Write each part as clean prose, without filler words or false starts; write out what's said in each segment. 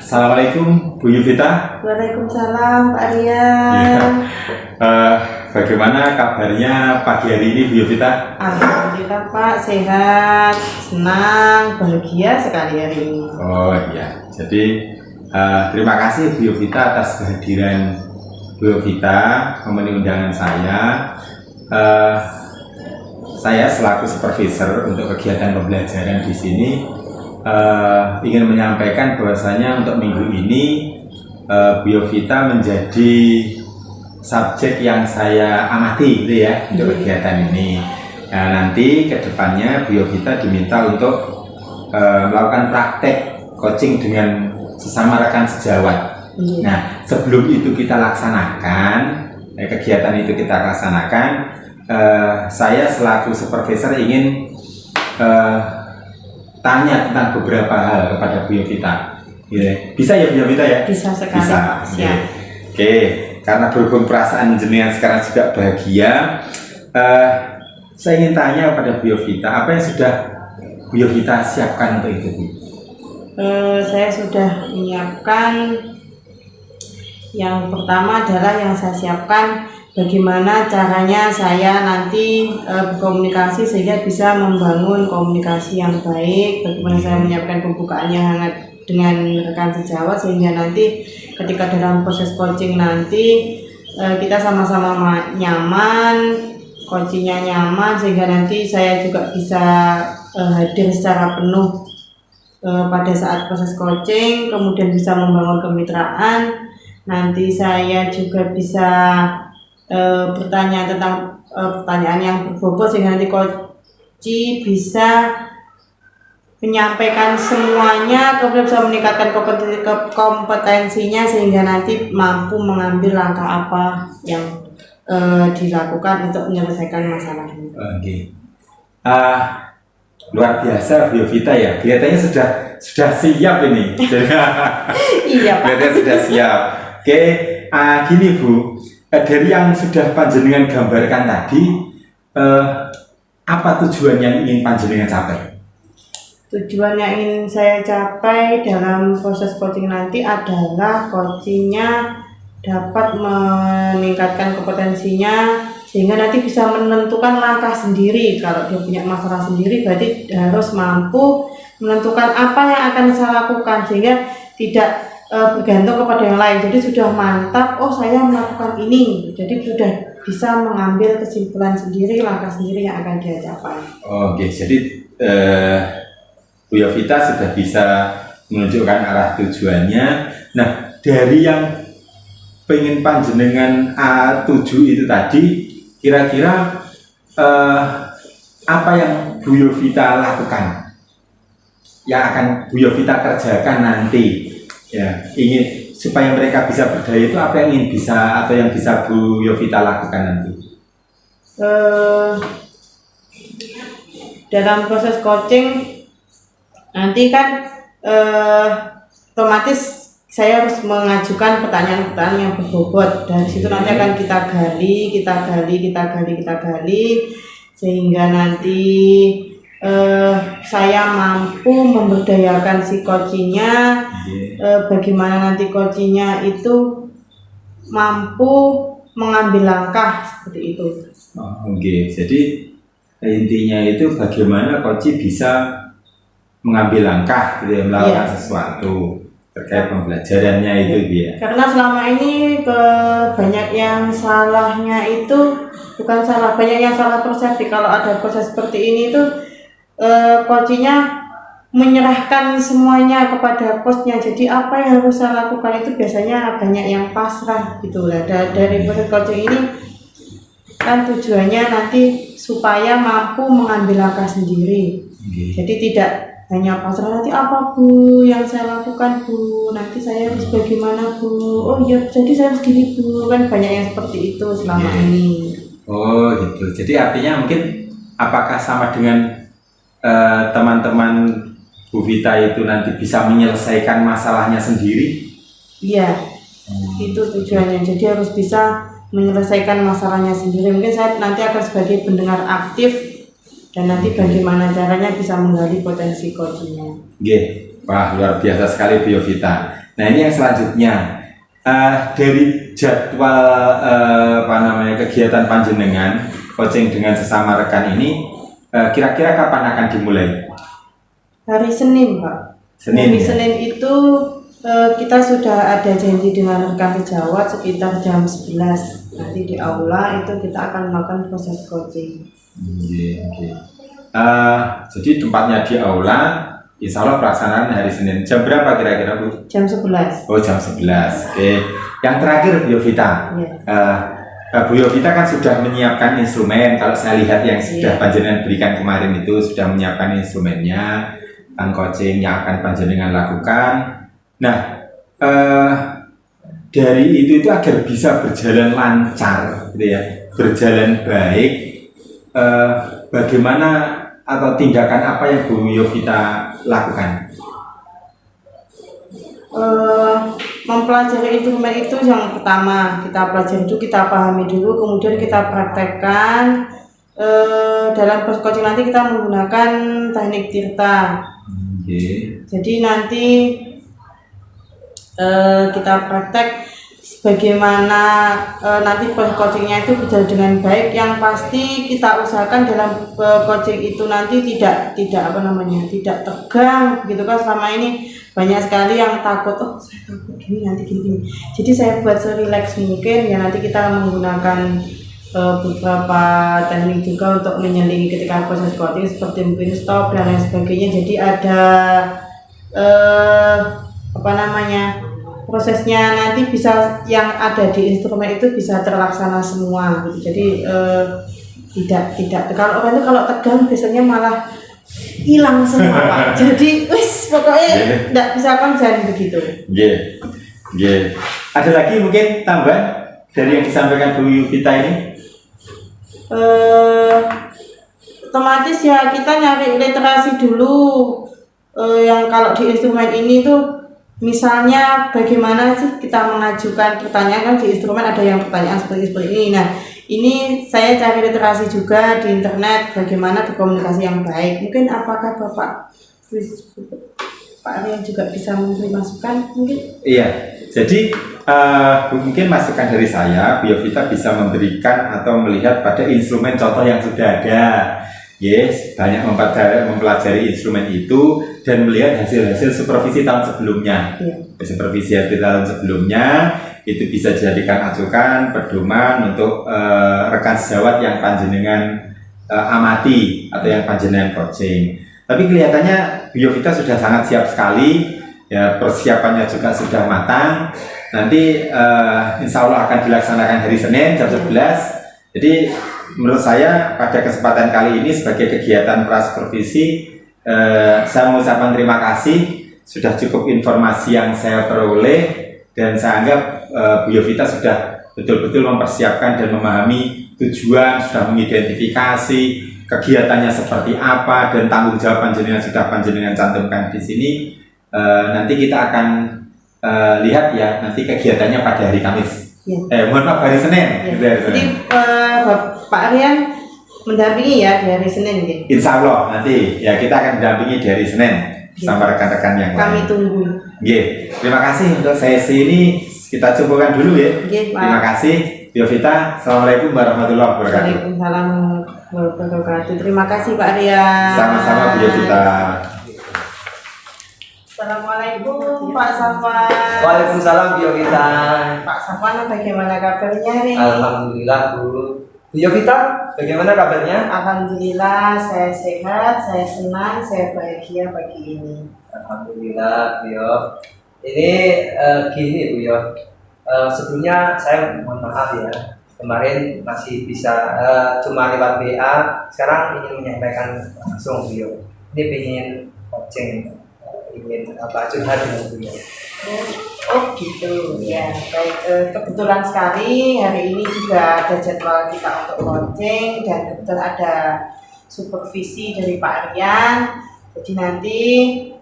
Assalamualaikum Bu Yovita. Waalaikumsalam Pak Rian. Bagaimana kabarnya pagi hari ini Bu Yovita? Alhamdulillah Pak, sehat, senang, bahagia sekali hari ini. Oh iya, jadi terima kasih Bu Yovita atas kehadiran Bu Yovita memenuhi undangan saya. Saya selaku supervisor untuk kegiatan pembelajaran di sini ingin menyampaikan bahwasanya untuk minggu ini Bu Yovita menjadi subjek yang saya amati gitu ya untuk kegiatan ini. Nah, nanti kedepannya Bu Yovita diminta untuk melakukan praktek coaching dengan sesama rekan sejawat. Nah, sebelum itu kita laksanakan kegiatan itu kita laksanakan, saya selaku supervisor ingin tanya tentang beberapa hal kepada Bu Yovita. Bisa ya Bu Yovita ya? Bisa sekali. Bisa. Siap. Oke, karena berhubung perasaan jenengan sekarang juga bahagia, saya ingin tanya kepada Bu Yovita, apa yang sudah Bu Yovita siapkan untuk itu, Bu? Saya sudah menyiapkan. Yang pertama adalah yang saya siapkan bagaimana caranya saya nanti berkomunikasi sehingga bisa membangun komunikasi yang baik. Bagaimana saya menyiapkan pembukaannya hangat dengan rekan sejawat sehingga nanti ketika dalam proses coaching nanti kita sama-sama nyaman, coachingnya nyaman sehingga nanti saya juga bisa hadir secara penuh pada saat proses coaching, kemudian bisa membangun kemitraan. Nanti saya juga bisa bertanya tentang pertanyaan yang berbobot sehingga nanti coach bisa menyampaikan semuanya, kemudian bisa meningkatkan kompetensinya sehingga nanti mampu mengambil langkah apa yang dilakukan untuk menyelesaikan masalah ini. Oke. Luar biasa Bu Yovita ya, kelihatannya sudah siap ini. Iya Pak. Kelihatannya sudah siap. Oke, gini Bu, dari yang sudah panjenengan gambarkan tadi, apa tujuan yang ingin panjenengan capai? Tujuan yang ingin saya capai dalam proses coaching nanti adalah coachingnya dapat meningkatkan kompetensinya sehingga nanti bisa menentukan langkah sendiri. Kalau dia punya masalah sendiri berarti harus mampu menentukan apa yang akan saya lakukan sehingga tidak bergantung kepada yang lain. Jadi sudah mantap, oh saya melakukan ini, jadi sudah bisa mengambil kesimpulan sendiri, langkah sendiri yang akan dia capai. Oke, jadi Bu Yovita sudah bisa menunjukkan arah tujuannya. Nah, dari yang pengen panjenengan A7 itu tadi, kira-kira apa yang Bu Yovita lakukan, yang akan Bu Yovita kerjakan nanti? Ya, ingin supaya mereka bisa berdaya itu apa yang ingin bisa atau yang bisa Bu Yovita lakukan nanti? Dalam proses coaching nanti kan otomatis saya harus mengajukan pertanyaan-pertanyaan yang berbobot. Dari situ nanti akan kita gali sehingga nanti saya mampu memberdayakan si coachingnya. Bagaimana nanti coachingnya itu mampu mengambil langkah seperti itu. Oke, jadi intinya itu bagaimana coach bisa mengambil langkah gitu ya, melakukan sesuatu terkait pembelajarannya itu ya. Karena selama ini banyak yang salahnya itu bukan salah, banyak yang salah persepsi. Kalau ada proses seperti ini itu coachingnya menyerahkan semuanya kepada coachnya. Jadi apa yang harus saya lakukan itu biasanya banyak yang pasrah gitu lah. Dari proses coaching ini kan tujuannya nanti supaya mampu mengambil langkah sendiri. Jadi tidak hanya pasrah, nanti apa Bu yang saya lakukan Bu, nanti saya harus bagaimana Bu, oh iya jadi saya harus gini Bu, kan banyak yang seperti itu selama ini. Oh gitu, jadi artinya mungkin apakah sama dengan teman-teman Bu Vita itu nanti bisa menyelesaikan masalahnya sendiri? Iya, itu tujuannya, jadi harus bisa menyelesaikan masalahnya sendiri. Mungkin saya nanti akan sebagai pendengar aktif dan nanti bagaimana caranya bisa menggali potensi coachingnya. Wah luar biasa sekali Bu Yovita. Nah ini yang selanjutnya. Dari jadwal kegiatan panjenengan coaching dengan sesama rekan ini, kira-kira kapan akan dimulai? Hari Senin, Pak. Senin. Hari Ya? Senin itu kita sudah ada janji dengan rekan sejawat sekitar jam 11. Nanti di aula itu kita akan melakukan proses coaching. Oke. Jadi tempatnya di aula. Insya Allah pelaksanaan hari Senin. Jam berapa kira-kira, Bu? Jam 11. Oh, jam 11. Oke. Yang terakhir, Bu Yovita. Bu Yovita kan sudah menyiapkan instrumen. Kalau saya lihat yang sudah panjenengan berikan kemarin itu sudah menyiapkan instrumennya, coaching yang akan panjenengan lakukan. Nah, dari itu agar bisa berjalan lancar, gitu ya, berjalan baik. Bagaimana atau tindakan apa yang Bu Yovita lakukan? Mempelajari instrumen itu yang pertama kita pelajari itu, kita pahami dulu, kemudian kita praktekkan. Dalam proses coaching nanti kita menggunakan teknik tirta. Jadi nanti kita praktek bagaimana nanti proses coachingnya itu berjalan dengan baik. Yang pasti kita usahakan dalam coaching itu nanti tidak tegang gitu kan. Selama ini banyak sekali yang takut, saya takut gini nanti gini. Jadi saya buat se-relax mungkin ya. Nanti kita menggunakan beberapa teknik juga untuk menyelingi ketika proses coaching, seperti mungkin stop dan lain sebagainya. Jadi ada prosesnya nanti bisa yang ada di instrumen itu bisa terlaksana semua gitu. Jadi tidak kalau orang itu kalau tegang biasanya malah hilang semua, Pak. Jadi pokoknya tidak bisa konsen begitu. Ada lagi mungkin tambahan dari yang disampaikan Bu Yovita ini? Otomatis ya kita nyari literasi dulu. Yang kalau di instrumen ini tuh misalnya bagaimana sih kita mengajukan pertanyaan, kan di instrumen ada yang pertanyaan seperti ini. Nah, ini saya cari literasi juga di internet bagaimana berkomunikasi yang baik. Mungkin apakah Pak Aryan juga bisa memberi masukan mungkin? Iya, jadi mungkin masukan dari saya, Bu Yovita bisa memberikan atau melihat pada instrumen contoh yang sudah ada. Banyak mempelajari instrumen itu dan melihat hasil-hasil supervisi tahun sebelumnya. Supervisi tahun sebelumnya itu bisa dijadikan acuan, pedoman untuk rekan sejawat yang panjenengan amati atau yang panjenengan coaching. Tapi kelihatannya Bu Yovita sudah sangat siap sekali, ya, persiapannya juga sudah matang. Nanti insya Allah akan dilaksanakan hari Senin jam 11. Jadi menurut saya pada kesempatan kali ini sebagai kegiatan prasupervisi, saya mengucapkan terima kasih. Sudah cukup informasi yang saya peroleh dan saya anggap Bu Yovita sudah betul-betul mempersiapkan dan memahami tujuan, sudah mengidentifikasi kegiatannya seperti apa dan tanggung jawab panjenengan sudah panjenengan cantumkan di sini. Nanti kita akan lihat ya nanti kegiatannya pada hari Kamis. Hari Senin. Jadi Pak Aryan mendampingi ya di hari Senin gitu. Insya Allah nanti ya kita akan mendampingi di hari Senin bersama rekan-rekan yang lain. Kami tunggu. Terima kasih untuk sesi ini, kita cukupkan dulu ya. Terima kasih Bu Yovita. Assalamualaikum warahmatullahi wabarakatuh. Waalaikumsalam warahmatullahi wabarakatuh. Terima kasih Pak Aryan. Sama-sama Bu Yovita. Assalamualaikum Pak Safwan. Waalaikumsalam Bu Yovita. Pak Safwan, bagaimana kabarnya hari ini? Alhamdulillah Bu. Bu Yovita, bagaimana kabarnya? Alhamdulillah, saya sehat, saya senang, saya bahagia pagi ini. Alhamdulillah Bu Yo. Ini gini Bu Yo. Sebelumnya saya mohon maaf ya. Kemarin masih bisa cuma lewat WA. Sekarang ingin menyampaikan langsung Bu Yo. Ini pengen coaching. Ingin curhat dengan beliau. Oh gitu ya, baik. Kebetulan sekali hari ini juga ada jadwal kita untuk coaching dan kebetulan ada supervisi dari Pak Aryan. Jadi nanti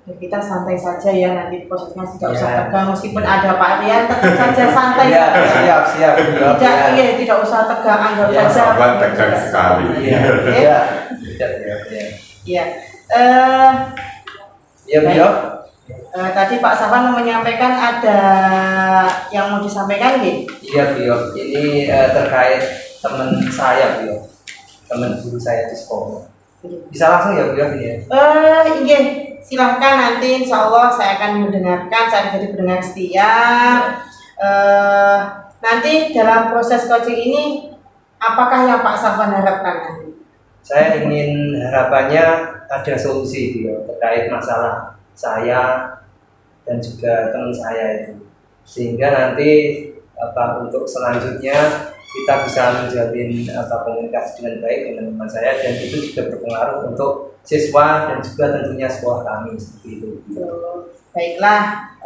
kita santai saja ya, nanti prosesnya tidak usah tegang, meskipun ada Pak Aryan tetap saja santai saja. Siap. Tidak usah tegang, anggap saja. Tegang sekali. Iya. Ya. Ya Bu Yo. Tadi Pak Safwan menyampaikan ada yang mau disampaikan, nggih? Iya Bio, ini terkait teman saya Bio, teman guru saya di sekolah. Bisa langsung ya Bio ini ya? Iya, silahkan nanti insya Allah saya akan mendengarkan, saya jadi pendengar setia. Nanti dalam proses coaching ini, apakah yang Pak Safwan harapkan nanti? Saya ingin harapannya ada solusi Bio terkait masalah saya dan juga teman saya itu, sehingga nanti untuk selanjutnya kita bisa menjalin komunikasi dengan baik dengan teman saya, dan itu juga berpengaruh untuk siswa dan juga tentunya sekolah kami seperti itu. Baiklah,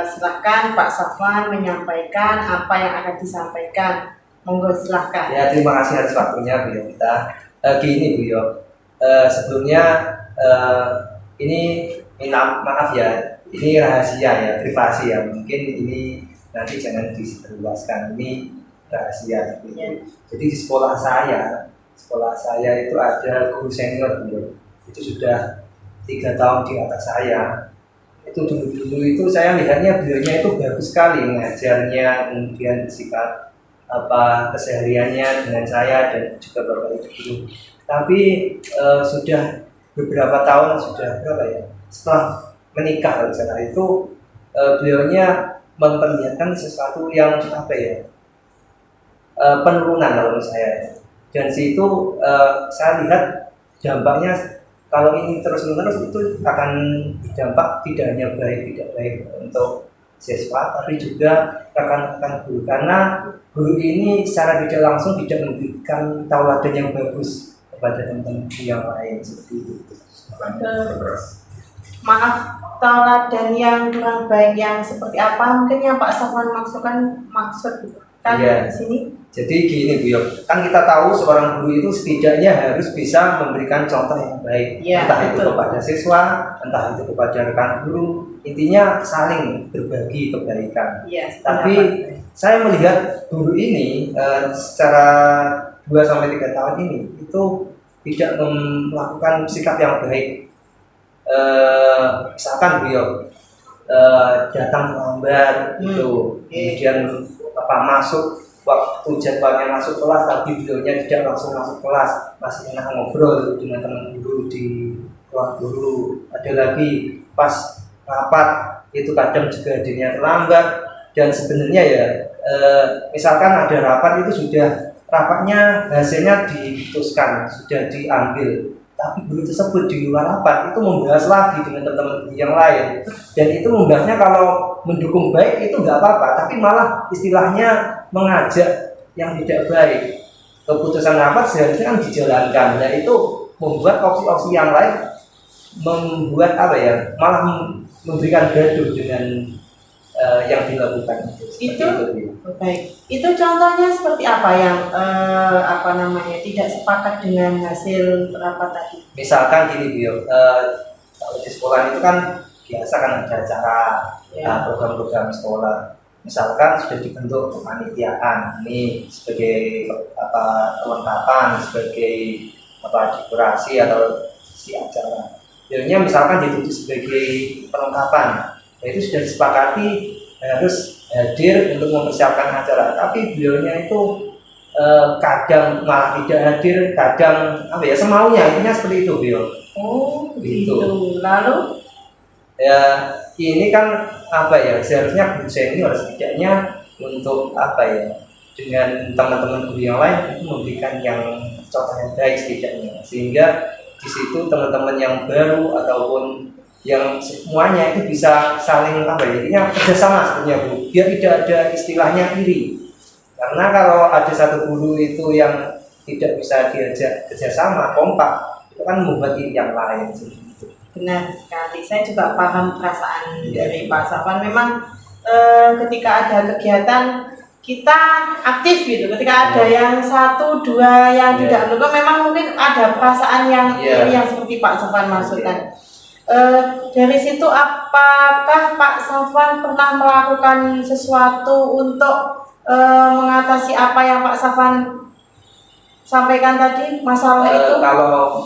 silahkan Pak Safwan menyampaikan apa yang akan disampaikan. Monggo silahkan. Ya, terima kasih atas waktunya Bu Yovita. Gini Bu Yo, sebelumnya ini maaf ya, ini rahasia ya, privasi ya, mungkin ini nanti jangan disebarluaskan, ini rahasia. Ya. Jadi di sekolah saya itu ada guru senior Bu, itu sudah 3 tahun di atas saya. Itu dulu itu saya lihatnya beliaunya itu bagus sekali mengajarnya, kemudian bersikap kesehariannya dengan saya dan juga bapak ibu. Tapi sudah beberapa tahun, sudah berapa ya, setelah menikah setelah itu beliaunya memperlihatkan sesuatu yang penurunan kalau menurut saya. Dan situ saya lihat dampaknya kalau ini terus-menerus itu akan berdampak tidak hanya tidak baik untuk siswa, tapi juga rekan-rekan guru, karena guru ini secara tidak langsung tidak memberikan tauladan yang bagus kepada teman-teman yang lain seperti itu. Maaf, tauladan yang kurang baik yang seperti apa? Mungkin yang Pak Safwan maksud kan di sini. Jadi gini Bu Yo, kan kita tahu seorang guru itu setidaknya harus bisa memberikan contoh yang baik, entah itu kepada siswa, entah itu kepada rekan guru, intinya saling berbagi kebaikan. Tapi saya melihat guru ini secara 2-3 tahun ini itu tidak melakukan sikap yang baik. Misalkan Bu Yo datang terlambat itu, kemudian masuk waktu jadwalnya masuk kelas, tapi beliaunya tidak langsung masuk kelas, masih enak ngobrol dengan teman guru di ruang guru. Ada lagi pas rapat itu kadang juga hadirnya terlambat, dan sebenarnya ya misalkan ada rapat itu sudah rapatnya hasilnya diputuskan, sudah diambil, tapi guru tersebut di luar rapat itu membahas lagi dengan teman-teman yang lain, dan itu membahasnya kalau mendukung baik itu nggak apa-apa, tapi malah istilahnya mengajak yang tidak baik. Keputusan rapat seharusnya kan dijalankan, dan itu membuat opsi-opsi yang lain membuat malah memberikan gaduh dengan yang dilakukan itu. Baik, itu contohnya seperti apa yang tidak sepakat dengan hasil rapat tadi? Misalkan gini Bu, kalau di sekolah itu kan biasa kan ada acara program-program sekolah. Misalkan sudah dibentuk kepanitiaan, ini sebagai kelengkapan, sebagai dekorasi atau si acara. Biasanya misalkan ditutup sebagai perlengkapan, itu sudah disepakati harus hadir untuk mempersiapkan acara. Tapi beliaunya itu kadang malah tidak hadir, kadang semaunya, intinya seperti itu beliau. Oh, gitu. Lalu ya ini kan seharusnya guru senior setidaknya untuk dengan teman-teman guru yang lain itu memberikan yang contoh yang baik setidaknya, sehingga di situ teman-teman yang baru ataupun yang semuanya itu bisa saling intinya kerjasama sebenarnya Bu, biar tidak ada istilahnya iri. Karena kalau ada satu guru itu yang tidak bisa diajak kerjasama kompak, itu kan membuat iri yang lain. Benar sekali, saya juga paham perasaan dari Pak Safwan. Memang ketika ada kegiatan kita aktif gitu, ketika ada yang 1-2 yang tidak mendukung, memang mungkin ada perasaan yang ini yang seperti Pak Safwan maksudkan. Dari situ apakah Pak Safwan pernah melakukan sesuatu untuk mengatasi apa yang Pak Safwan sampaikan tadi, masalah itu? Kalau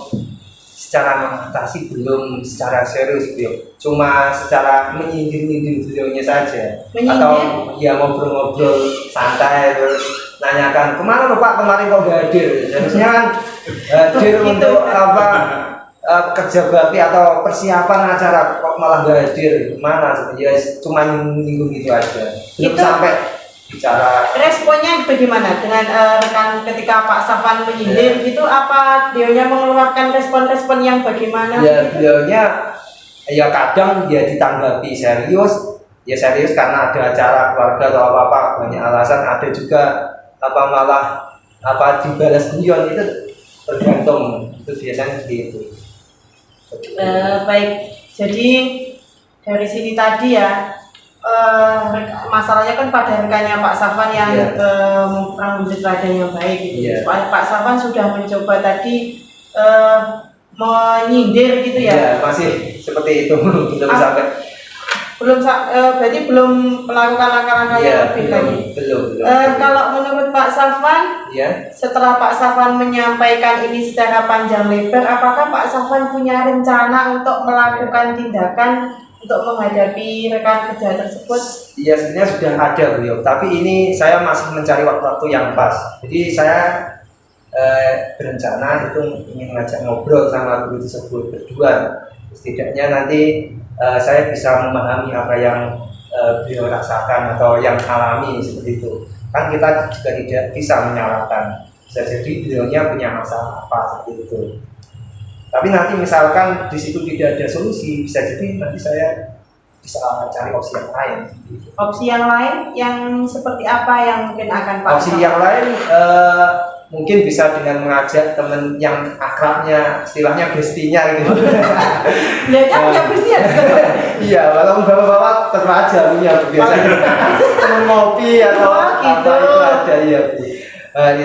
secara mengatasi belum secara serius beliau, cuma secara menyindir beliaunya saja. Menyindir? Atau ya ngobrol-ngobrol santai terus nanyakan kemana lo Pak kemarin kok gak hadir, harusnya kan hadir untuk apa kerja bakti atau persiapan acara kok malah gak hadir, kemana ya cuma nyinggung gitu aja, belum Itu sampai bicara. responnya bagaimana dengan rekan ketika Pak Safwan menyindir itu, apa beliaunya mengeluarkan respon-respon yang bagaimana? Ya beliaunya ya kadang dia ditanggapi serius, ya serius karena ada acara keluarga atau apa banyak alasan, ada juga apa malah apa dibalas guyon, itu tergantung, itu biasanya seperti itu. Baik, jadi dari sini tadi ya masalahnya kan pada rekannya Pak Safwan yang kurang memberi teladan yang baik gitu. Pak Safwan sudah mencoba tadi menyindir gitu ya? Masih seperti itu belum sampai. Berarti belum melakukan langkah-langkah yang lebih lagi. Belum. Kalau menurut Pak Safwan, setelah Pak Safwan menyampaikan ini secara panjang lebar, apakah Pak Safwan punya rencana untuk melakukan tindakan untuk menghadapi rekan kerja tersebut? Iya, sebenarnya sudah ada beliau, tapi ini saya masih mencari waktu-waktu yang pas. Jadi saya berencana itu ingin mengajak ngobrol sama guru tersebut berdua. Setidaknya nanti saya bisa memahami apa yang beliau rasakan atau yang alami seperti itu. Kan kita juga tidak bisa menyalahkan. Bisa jadi beliaunya punya masalah apa seperti itu. Tapi nanti misalkan di situ tidak ada solusi, bisa jadi nanti saya bisa cari opsi yang lain. Opsi yang lain yang seperti apa yang mungkin akan Pak? Opsi yang lain mungkin bisa dengan mengajak teman yang akrabnya, istilahnya bestinya gitu. Beliaunya punya besti ya? Iya, kalau bapak-bapak tetap aja punya biasanya teman ngopi atau gitu. apa itu ada ya Bu.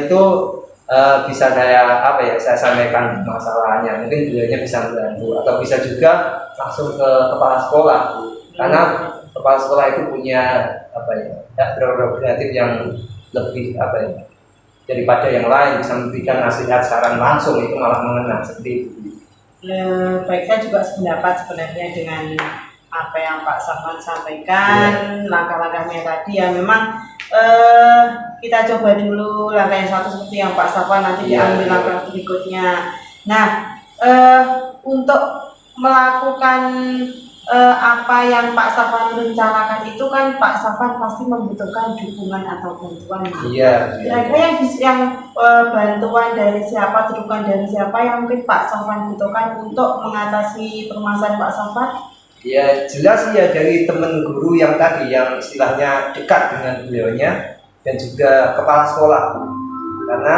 Itu bisa saya saya sampaikan masalahnya, mungkin beliaunya bisa membantu atau bisa juga langsung ke kepala sekolah Bu. Karena kepala sekolah itu punya prerogatif yang lebih daripada yang lain, bisa memberikan nasihat saran langsung, itu malah mengena seperti itu. Baik, saya juga sependapat sebenarnya dengan apa yang Pak Safwan sampaikan, langkah-langkahnya tadi ya memang kita coba dulu langkah yang satu seperti yang Pak Safwan, nanti diambil langkah berikutnya. Nah, untuk melakukan apa yang Pak Safwan rencanakan itu kan Pak Safwan pasti membutuhkan dukungan atau bantuan. Kira-kira yang bantuan dari siapa, dukungan dari siapa yang mungkin Pak Safwan butuhkan untuk mengatasi permasalahan Pak Safwan? Ya jelas ya dari teman guru yang tadi yang istilahnya dekat dengan beliaunya dan juga kepala sekolah. Karena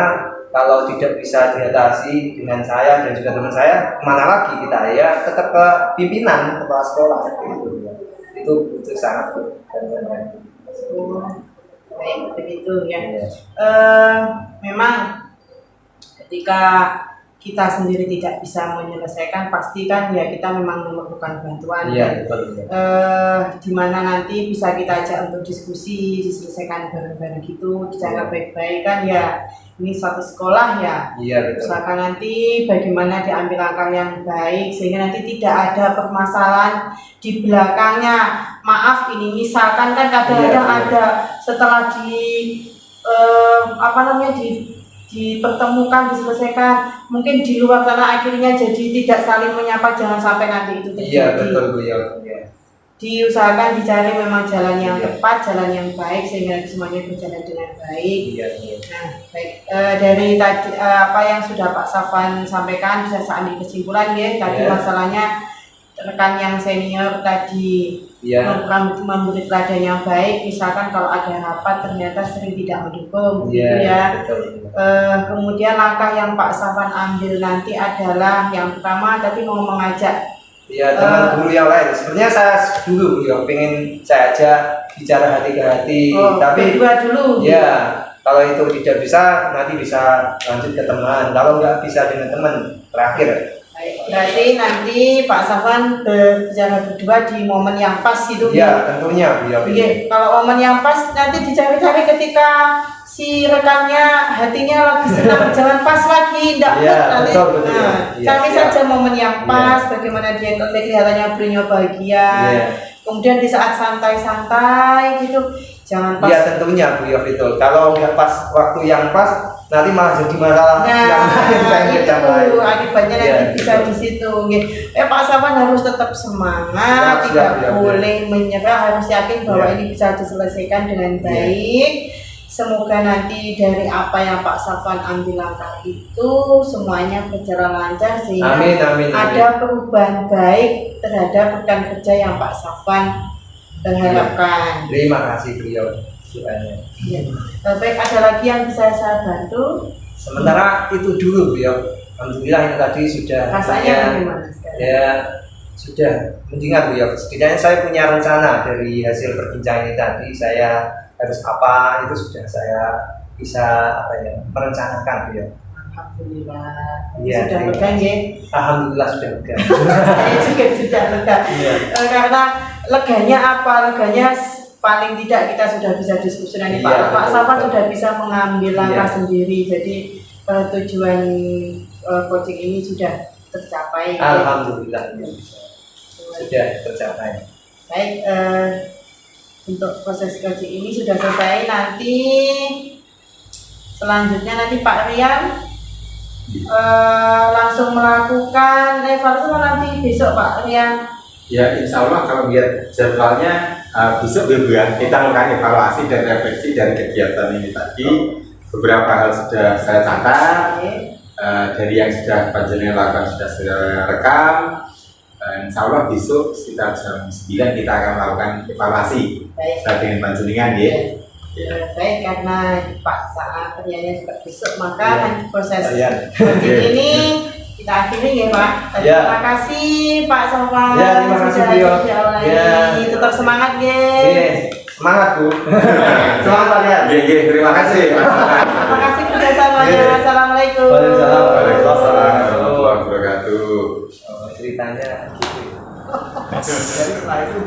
kalau tidak bisa diatasi dengan saya dan juga teman saya, kemana lagi kita ya tetap ke pimpinan kepala sekolah seperti itu ya. Itu sangat bergantung. Baik, begitu ya. Memang ketika kita sendiri tidak bisa menyelesaikan, pasti kan ya kita memang memerlukan bantuan. Iya, betul. Di mana nanti bisa kita ajak untuk diskusi, diselesaikan bareng-bareng gitu, secara baik-baik kan ya. Ini satu sekolah ya. Iya, betul. Usahakan nanti bagaimana diambil langkah yang baik sehingga nanti tidak ada permasalahan di belakangnya. Maaf ini misalkan kan kadang-kadang ada setelah dipertemukan, diselesaikan, mungkin di luar sana akhirnya jadi tidak saling menyapa, jangan sampai nanti itu terjadi. Iya, betul Bu ya. Diusahakan dicari memang jalan yang tepat, jalan yang baik sehingga semuanya berjalan dengan baik. Nah, baik, dari tadi apa yang sudah Pak Safwan sampaikan bisa saya ambil kesimpulan ya. Tadi masalahnya rekan yang senior tadi memberi teladan yang baik, misalkan kalau ada rapat ternyata sering tidak mendukung gitu ya. Kemudian langkah yang Pak Safwan ambil nanti adalah yang pertama tadi mau mengajak teman guru yang lain. Sebenarnya saya dulu pengen saya ajak bicara hati ke hati, tapi berdua dulu. Ya, kalau itu tidak bisa nanti bisa lanjut ke teman. Kalau nggak bisa dengan teman terakhir. Berarti nanti Pak Safwan berbicara berdua di momen yang pas gitu. Iya, tentunya. Kalau momen yang pas nanti dicari-cari ketika si rekannya hatinya lagi senang jangan pas lagi tidak nanti betul, cari saja momen yang pas Iya. bagaimana dia kelihatannya beliau bahagia. Iya. Kemudian di saat santai-santai gitu jangan pas. Iya tentunya Bu Yof itu. Kalau nggak pas waktu yang pas, nanti malah jadi masalah yang lain itu yang lain. akibatnya Iya, nanti bisa betul. di situ. Pak Safwan harus tetap semangat, tidak boleh menyerah, harus yakin bahwa Iya. ini bisa diselesaikan dengan baik. Semoga nanti dari apa yang Pak Safwan ambil langkah itu semuanya berjalan lancar sehingga Amin. ada perubahan baik terhadap rekan kerja yang Pak Safwan harapkan. Terima kasih beliau doanya. Ya. Baik, ada lagi yang bisa saya bantu? Sementara itu dulu Bu Yof. Alhamdulillah ini tadi sudah Rasanya bagaimana sekarang? ya sudah mendingan Bu Yof. Setidaknya saya punya rencana dari hasil perbincangan ini tadi, saya harus apa itu sudah saya bisa merencanakan Bu Yof. Alhamdulillah. Iya, Sudah terima lega ya? Alhamdulillah sudah lega. Saya juga sudah lega. Iya. Karena leganya apa? Leganya paling tidak kita sudah bisa diskusi nanti Iya, Pak betul, Safwan betul. sudah bisa mengambil langkah Iya. sendiri. Jadi tujuan coaching ini sudah tercapai. Alhamdulillah sudah tercapai. Baik, untuk proses coaching ini sudah selesai. Nanti selanjutnya nanti Pak Rian langsung melakukan evaluasi nanti besok Pak Rian. Ya insya Allah kalau lihat jadwalnya besok kita melakukan evaluasi dan refleksi dari kegiatan ini tadi. Beberapa hal sudah saya catat, dari yang sudah panjenengan lakukan sudah saya rekam. Insya Allah besok sekitar jam 9 kita akan melakukan evaluasi dengan panjenengan ya. Baik, karena Pak saat kerjanya juga besok maka Ya. nanti proses Kalian. coaching ini kita akhiri ya Pak. Ya. Terima kasih Pak Safwan. Ya, terima kasih, sudah Beliau. diawali. Ya. Tetap semangat ya. Semangat Bu. Semangat kalian. Terima kasih. Terima kasih kerjasamanya. Ya. Wassalamualaikum. Waalaikumsalam. Waalaikumsalam warahmatullahi wabarakatuh. Ceritanya gitu. Jadi setelah itu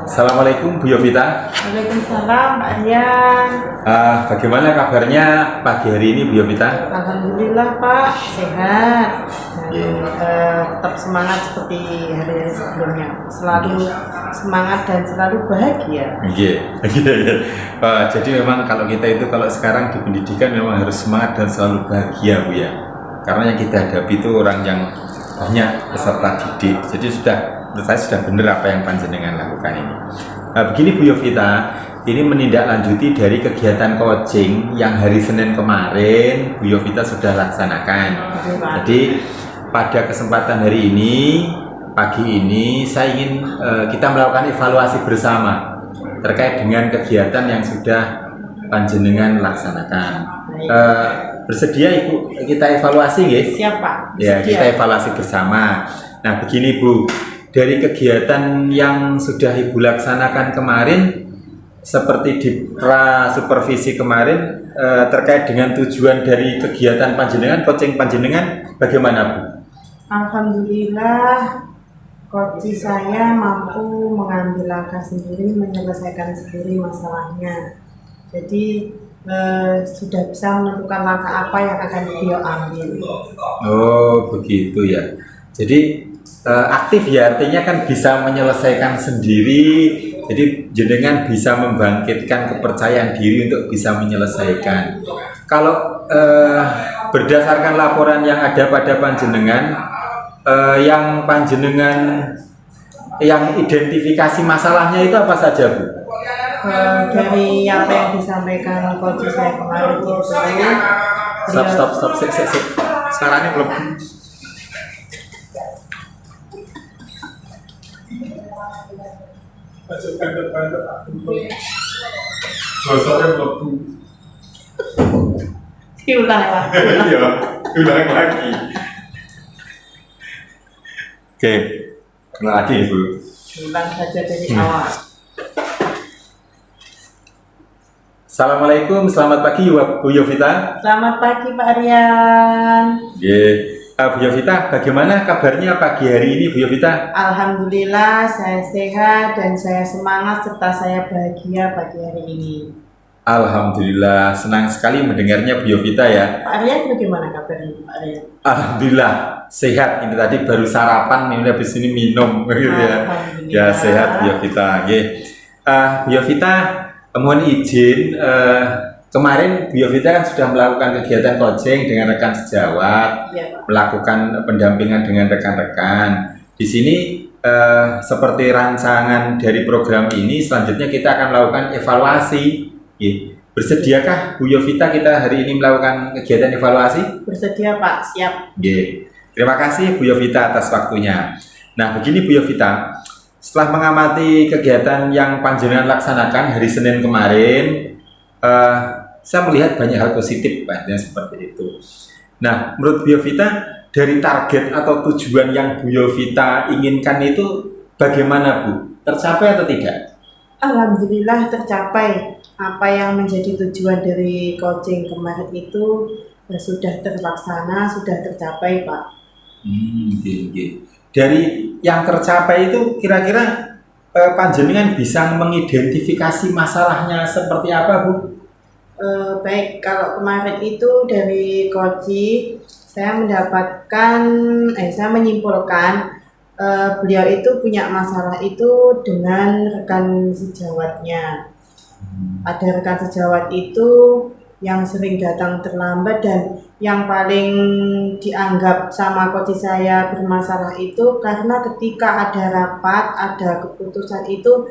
Assalamualaikum Bu Yovita. Waalaikumsalam Pak Rian. Bagaimana kabarnya pagi hari ini Bu Yovita? Alhamdulillah Pak sehat. Dan, Ya. tetap semangat seperti hari-hari sebelumnya. Selalu semangat dan selalu bahagia. Iya. Jadi memang kalau kita itu kalau sekarang di pendidikan memang harus semangat dan selalu bahagia Bu ya. Karena yang kita hadapi itu orang yang banyak peserta didik. Jadi menurut saya sudah benar apa yang panjenengan lakukan ini. Begini Bu Yovita, ini menindaklanjuti dari kegiatan coaching yang hari Senin kemarin Bu Yovita sudah laksanakan. Jadi pada kesempatan hari ini, pagi ini saya ingin kita melakukan evaluasi bersama terkait dengan kegiatan yang sudah panjenengan laksanakan. Bersedia Ibu kita evaluasi guys? Siap Pak. Ya, Siap. kita evaluasi bersama. Nah, begini Bu, dari kegiatan yang sudah Ibu laksanakan kemarin, seperti di supervisi kemarin, terkait dengan tujuan dari kegiatan panjenengan, coaching panjenengan, bagaimana Bu? Alhamdulillah, coach saya mampu mengambil langkah sendiri, menyelesaikan sendiri masalahnya. Jadi sudah bisa menentukan langkah apa yang akan beliau ambil. Oh, begitu ya. Jadi aktif ya, artinya kan bisa menyelesaikan sendiri. Jadi jenengan bisa membangkitkan kepercayaan diri untuk bisa menyelesaikan. Kalau berdasarkan laporan yang ada pada panjenengan, yang panjenengan yang identifikasi masalahnya itu apa saja Bu? Dari apa yang disampaikan coach saya kemarin itu, Stop. Sekarang ini belum. diulang Pak. Iya, ulang lagi. Oke, ulang lagi Bu. ulang saja dari awal. Assalamualaikum, selamat pagi Bu Yovita. Selamat pagi Pak Rian. Bu Yovita, bagaimana kabarnya pagi hari ini Bu Yovita? Alhamdulillah saya sehat dan saya semangat serta saya bahagia pagi hari ini. Alhamdulillah, senang sekali mendengarnya Bu Yovita ya. Pak Rian bagaimana kabarnya Pak Rian? Alhamdulillah sehat. Ini tadi baru sarapan, ini habis ini minum gitu ya. Ya sehat Bu Yovita. Bu Yovita, mohon izin, kemarin Bu Yovita kan sudah melakukan kegiatan coaching dengan rekan sejawat, Ya, Pak. melakukan pendampingan dengan rekan-rekan. Di sini seperti rancangan dari program ini, selanjutnya kita akan melakukan evaluasi. Bersediakah Bu Yovita kita hari ini melakukan kegiatan evaluasi? Bersedia Pak, siap. Terima kasih Bu Yovita atas waktunya. Nah begini Bu Yovita, setelah mengamati kegiatan yang panjenengan laksanakan hari Senin kemarin, saya melihat banyak hal positif banyak seperti itu. Nah menurut Bu Yovita, dari target atau tujuan yang Bu Yovita inginkan itu bagaimana Bu? Tercapai atau tidak? Alhamdulillah tercapai. Apa yang menjadi tujuan dari coaching kemarin itu sudah terlaksana, sudah tercapai Pak. Dari yang tercapai itu kira-kira panjenengan bisa mengidentifikasi masalahnya seperti apa Bu? Baik, kalau kemarin itu dari coaching saya saya menyimpulkan beliau itu punya masalah itu dengan rekan sejawatnya. Ada rekan sejawat itu yang sering datang terlambat dan yang paling dianggap sama coach saya bermasalah itu karena ketika ada rapat, ada keputusan itu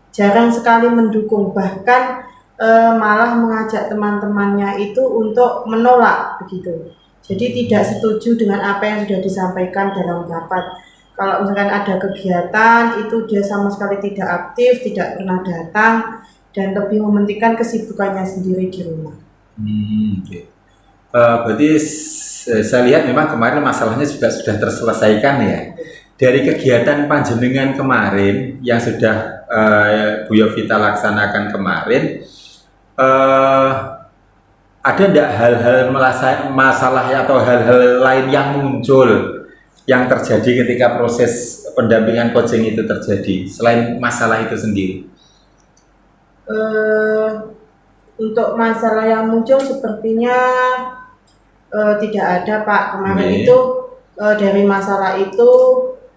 jarang sekali mendukung, bahkan malah mengajak teman-temannya itu untuk menolak begitu. Jadi tidak setuju dengan apa yang sudah disampaikan dalam rapat. Kalau misalkan ada kegiatan itu dia sama sekali tidak aktif, tidak pernah datang dan lebih mementingkan kesibukannya sendiri di rumah. Berarti saya lihat memang kemarin masalahnya juga sudah terselesaikan ya. Dari kegiatan panjenengan kemarin yang sudah Bu Yovita laksanakan kemarin, ada tidak hal-hal masalah atau hal-hal lain yang muncul yang terjadi ketika proses pendampingan coaching itu terjadi selain masalah itu sendiri? Untuk masalah yang muncul sepertinya tidak ada Pak. Kemarin itu dari masalah itu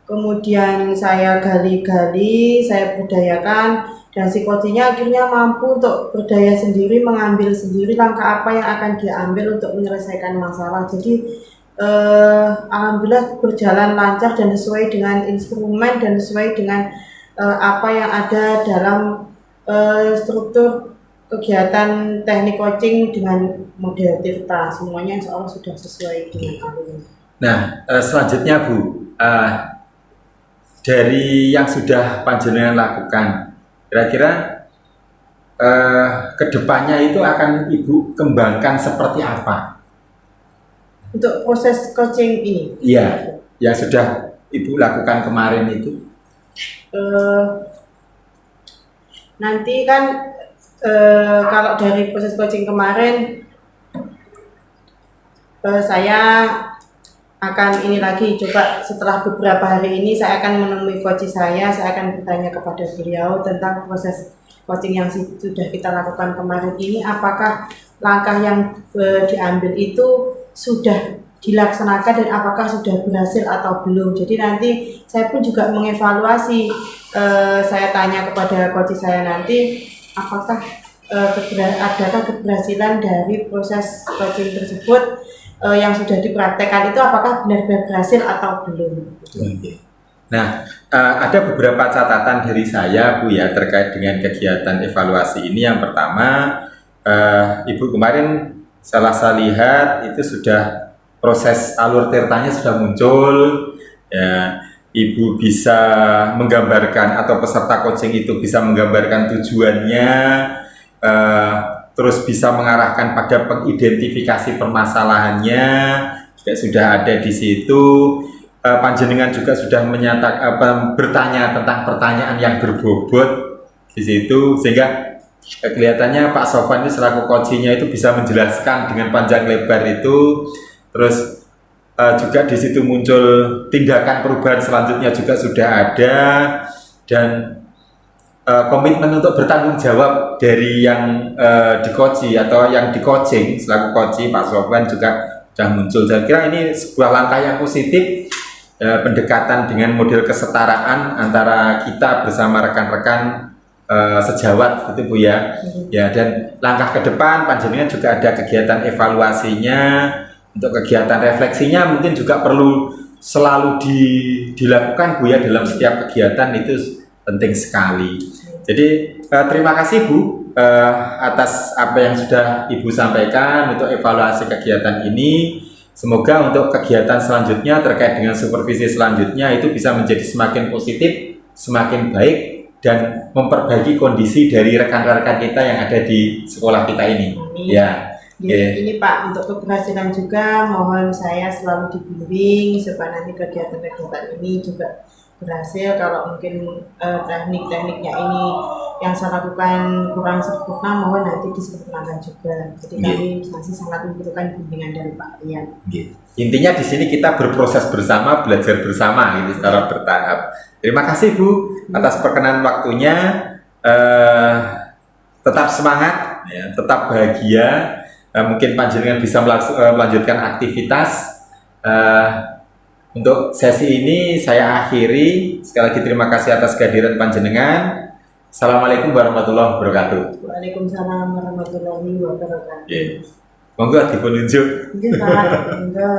kemudian saya gali-gali, saya budayakan dan si coachnya akhirnya mampu untuk berdaya sendiri, mengambil sendiri langkah apa yang akan diambil untuk menyelesaikan masalah. Jadi alhamdulillah berjalan lancar dan sesuai dengan instrumen dan sesuai dengan apa yang ada dalam struktur kegiatan teknik coaching dengan model Tirta. Semuanya insya Allah sudah sesuai dengan alurnya. Nah selanjutnya Bu, dari yang sudah panjenengan lakukan, kira-kira kedepannya itu akan Ibu kembangkan seperti apa? Untuk proses coaching ini? Iya, yang sudah Ibu lakukan kemarin itu. Nanti kan kalau dari proses coaching kemarin saya akan ini lagi coba setelah beberapa hari ini saya akan menemui coach saya akan bertanya kepada beliau tentang proses coaching yang sudah kita lakukan kemarin ini, apakah langkah yang diambil itu sudah dilaksanakan dan apakah sudah berhasil atau belum. Jadi nanti saya pun juga mengevaluasi, saya tanya kepada coach saya nanti apakah adakah keberhasilan dari proses coaching tersebut yang sudah dipraktekkan itu apakah benar-benar berhasil atau belum. Nah, ada beberapa catatan dari saya Bu ya terkait dengan kegiatan evaluasi ini. Yang pertama, Ibu kemarin saya lihat itu sudah proses alur tirtanya sudah muncul ya. Ibu bisa menggambarkan atau peserta coaching itu bisa menggambarkan tujuannya, terus bisa mengarahkan pada pengidentifikasi permasalahannya, juga sudah ada di situ. panjenengan juga sudah bertanya tentang pertanyaan yang berbobot di situ, sehingga kelihatannya Pak Sofwan ini selaku coachnya itu bisa menjelaskan dengan panjang lebar itu. Terus juga di situ muncul tindakan perubahan selanjutnya juga sudah ada, dan komitmen untuk bertanggung jawab dari yang di-coach atau yang di-coaching selaku coach Pak Sofwan juga sudah muncul. Saya kira ini sebuah langkah yang positif, pendekatan dengan model kesetaraan antara kita bersama rekan-rekan sejawat gitu Bu ya. Ya, dan langkah ke depan panjenengan juga ada kegiatan evaluasinya. Untuk kegiatan refleksinya mungkin juga perlu selalu dilakukan Bu ya, dalam setiap kegiatan itu penting sekali. Jadi terima kasih Bu atas apa yang sudah Ibu sampaikan untuk evaluasi kegiatan ini. Semoga untuk kegiatan selanjutnya terkait dengan supervisi selanjutnya itu bisa menjadi semakin positif, semakin baik, dan memperbaiki kondisi dari rekan-rekan kita yang ada di sekolah kita ini. Amin. Ya. Ini Pak, untuk keberhasilan juga mohon saya selalu dibimbing supaya nanti kegiatan-kegiatan ini juga berhasil. Kalau mungkin teknik-tekniknya ini yang saya lakukan kurang sempurna, mohon nanti disempurnakan juga. Jadi kami masih sangat membutuhkan bimbingan dari Pak Rian. Intinya di sini kita berproses bersama, belajar bersama gitu secara bertahap. Terima kasih Bu atas perkenan waktunya. Tetap semangat, ya, tetap bahagia. Mungkin panjenengan bisa melanjutkan aktivitas. Untuk sesi ini saya akhiri. Sekali lagi terima kasih atas kehadiran panjenengan. Assalamualaikum warahmatullahi wabarakatuh. Waalaikumsalam warahmatullahi wabarakatuh. Monggo dipun unjuk. Nggih Pak, monggo.